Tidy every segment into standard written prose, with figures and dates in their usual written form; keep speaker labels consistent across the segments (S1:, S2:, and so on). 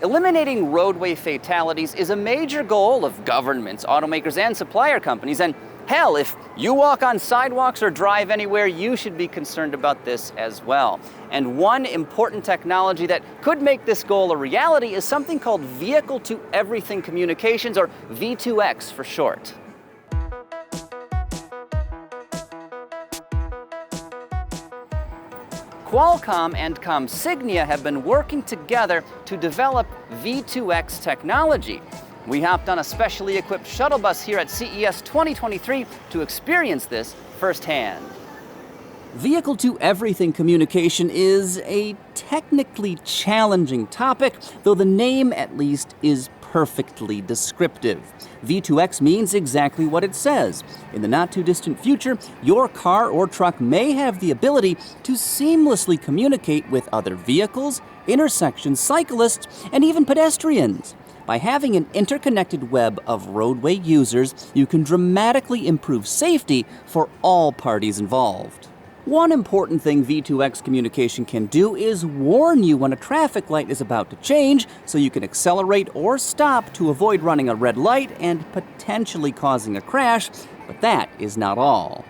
S1: Eliminating roadway fatalities is a major goal of governments, automakers, and supplier companies. And hell, if you walk on sidewalks or drive anywhere, you should be concerned about this as well. And one important technology that could make this goal a reality is something called Vehicle-to-Everything Communications, or V2X for short. Qualcomm and Commsignia have been working together to develop V2X technology. We hopped on a specially equipped shuttle bus here at CES 2023 to experience this firsthand. Vehicle-to-everything communication is a technically challenging topic, though the name at least is perfectly descriptive. V2X means exactly what it says. In the not-too-distant future, your car or truck may have the ability to seamlessly communicate with other vehicles, intersections, cyclists, and even pedestrians. By having an interconnected web of roadway users, you can dramatically improve safety for all parties involved. One important thing V2X communication can do is warn you when a traffic light is about to change, so you can accelerate or stop to avoid running a red light and potentially causing a crash, but that is not all.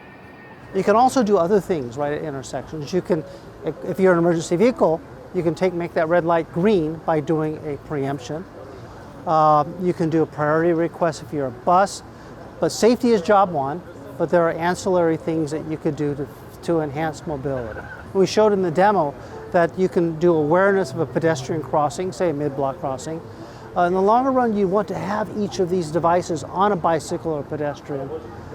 S2: You can also do other things right at intersections. You can, if you're an emergency vehicle, you can make that red light green by doing a preemption. You can do a priority request if you're a bus, but safety is job one, but there are ancillary things that you could do to enhance mobility. We showed in the demo that you can do awareness of a pedestrian crossing, say a mid-block crossing. In the longer run, you want to have each of these devices on a bicycle or pedestrian.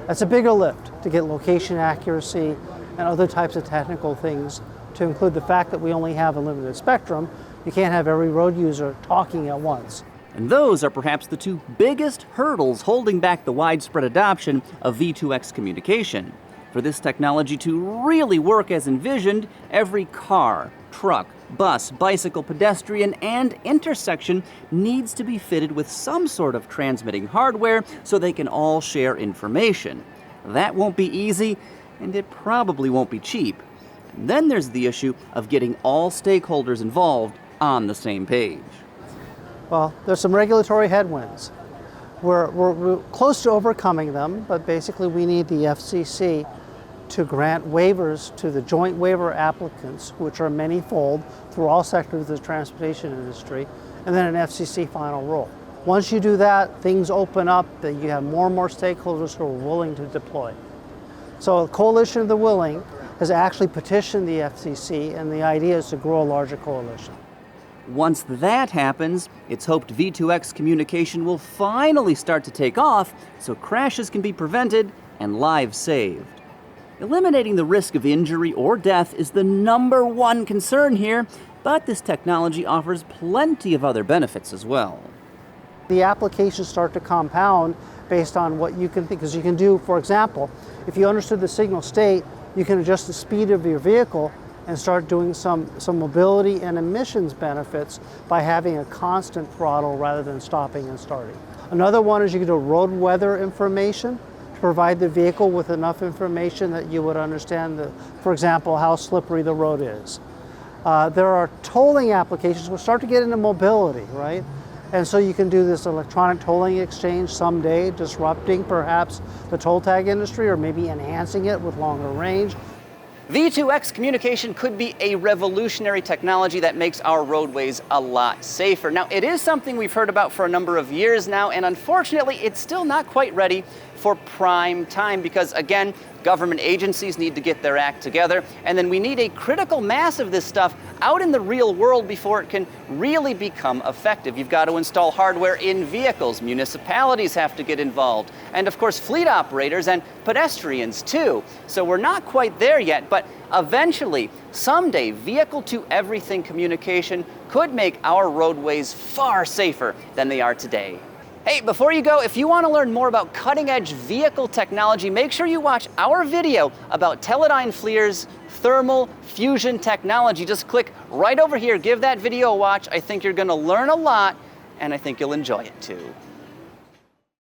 S2: That's a bigger lift to get location accuracy and other types of technical things, to include the fact that we only have a limited spectrum. You can't have every road user talking at once.
S1: And those are perhaps the two biggest hurdles holding back the widespread adoption of V2X communication. For this technology to really work as envisioned, every car, truck, bus, bicycle, pedestrian, and intersection needs to be fitted with some sort of transmitting hardware so they can all share information. That won't be easy, and it probably won't be cheap. And then there's the issue of getting all stakeholders involved on the same page.
S2: Well, there's some regulatory headwinds. We're close to overcoming them, but basically we need the FCC to grant waivers to the joint waiver applicants, which are many-fold through all sectors of the transportation industry, and then an FCC final rule. Once you do that, things open up, that you have more and more stakeholders who are willing to deploy. So a coalition of the willing has actually petitioned the FCC, and the idea is to grow a larger coalition.
S1: Once that happens, it's hoped V2X communication will finally start to take off so crashes can be prevented and lives saved. Eliminating the risk of injury or death is the #1 concern here, but this technology offers plenty of other benefits as well.
S2: The applications start to compound based on what you can think, because you can do, for example, if you understood the signal state, you can adjust the speed of your vehicle and start doing some mobility and emissions benefits by having a constant throttle rather than stopping and starting. Another one is you can do road weather information to provide the vehicle with enough information that you would understand, for example, how slippery the road is. There are tolling applications which start to get into mobility, right? And so you can do this electronic tolling exchange someday, disrupting perhaps the toll tag industry or maybe enhancing it with longer range.
S1: V2X communication could be a revolutionary technology that makes our roadways a lot safer. Now, it is something we've heard about for a number of years now, and unfortunately, it's still not quite ready for prime time because, again, government agencies need to get their act together, and then we need a critical mass of this stuff out in the real world before it can really become effective. You've got to install hardware in vehicles, municipalities have to get involved, and of course fleet operators and pedestrians too. So we're not quite there yet, but eventually, someday, vehicle-to-everything communication could make our roadways far safer than they are today. Hey, before you go, if you want to learn more about cutting-edge vehicle technology, make sure you watch our video about Teledyne FLIR's thermal fusion technology. Just click right over here, give that video a watch. I think you're going to learn a lot, and I think you'll enjoy it too.